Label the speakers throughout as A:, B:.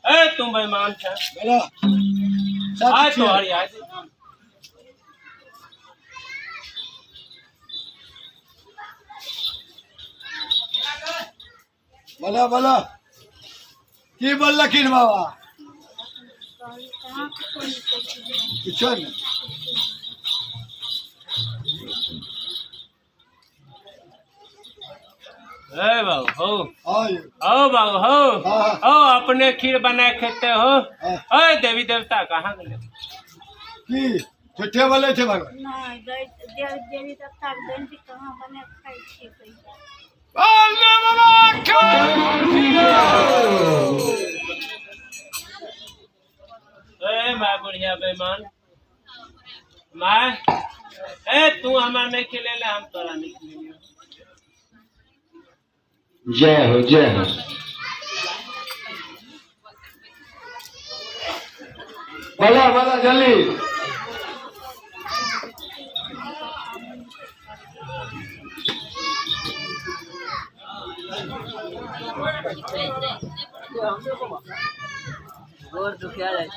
A: ए तुम बेईमान छे
B: बोला
A: आज तो हरी आज
B: बोला बोला की बोल लखीन बाबा कुछ नहीं
A: ए बाबू हो
B: आयो
A: हो बाबू हो
B: हाँ।
A: हो अपने खीर बना खेते हो
B: हाँ।
A: ओए देवी देवता कहाँ गए
B: की ठेठे बोले थे भगवान
C: नहीं देवी देवता के दिन कहाँ बने खाई छी पैसा
A: ए माँ बुढ़िया बेईमान माँ ए तू हमारे नहीं खिलेले हम तोरा नहीं खिलेंगे
D: जय हो जय हो। बोला बोला जल्दी
E: और दुखिया जाए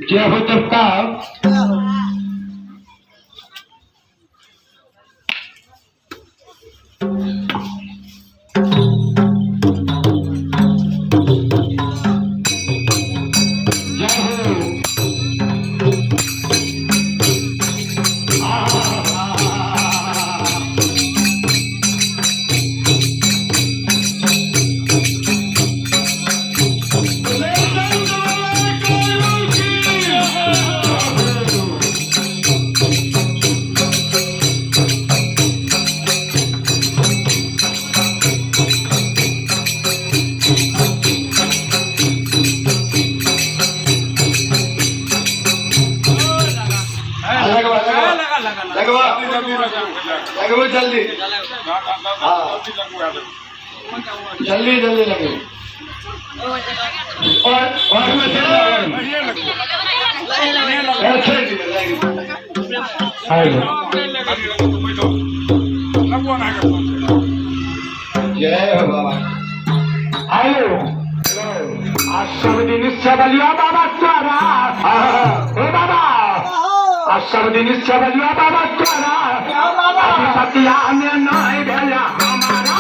D: जय हो जगताप। लगो जल्दी हाँ जल्दी जल्दी लगो और जय हो बाबा आयो सब दिन बलिया बाबा तारा ओ बाबा सब दिन बलिया बाबा तारा सतिया में नहीं भेला हमारा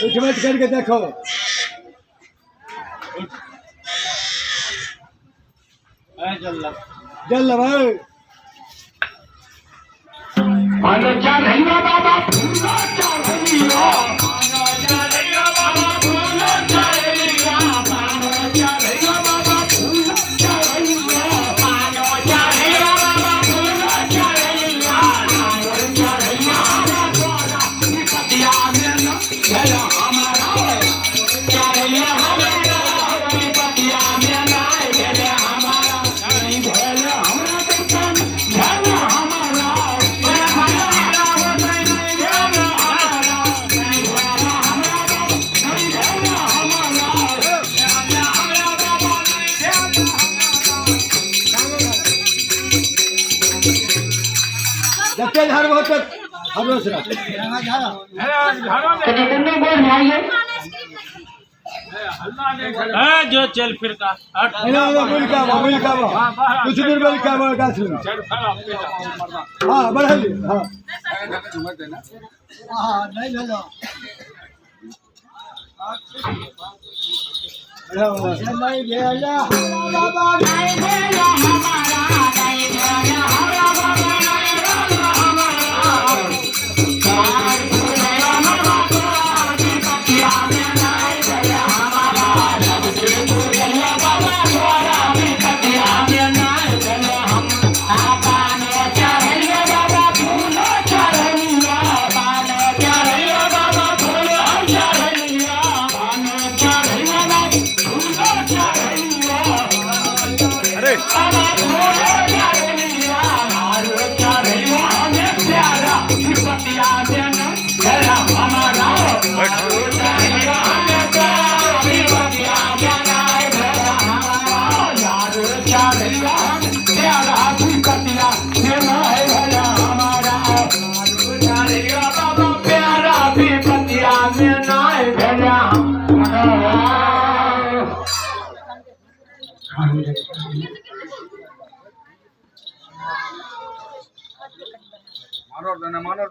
B: उठ करके देखो जल भाई जब हर बहुत हर रोज
A: जो चल फिर का
B: कुछ दूर में लिखा हुआ गाछ में हाँ बढ़ा ली हाँ नहीं बढ़िया बाबा नहीं भेजा बाबा
D: नहीं भेजा हमारा नहीं भेजा हमारा बाबा नहीं भेजा हमारा चार पूरे हमारा की पतिया में नहीं भेजा हमारा जब से पूरे बाबा द्वारा की पतिया में नहीं भेजा हम आपा ने चढ़िया बाबा फूल चढ़िया पाने चढ़िया बाबा फूल चढ़िया पाने चढ़िया
B: अरे मारो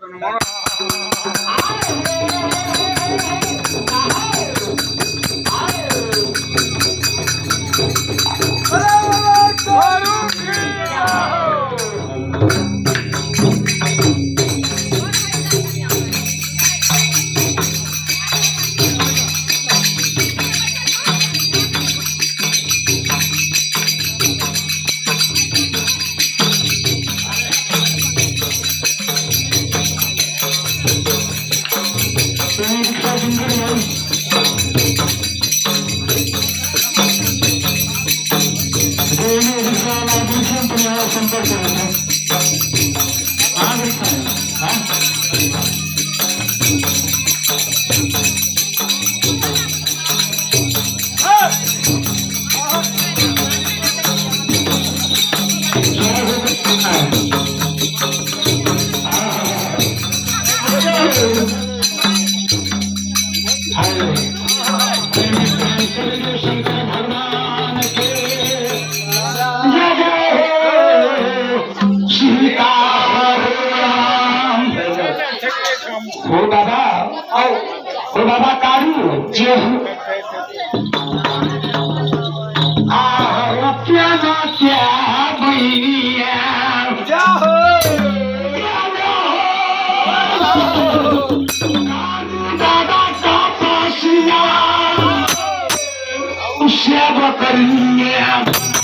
B: बाबा कारू क्या दादा का पसिया उससे बकरिया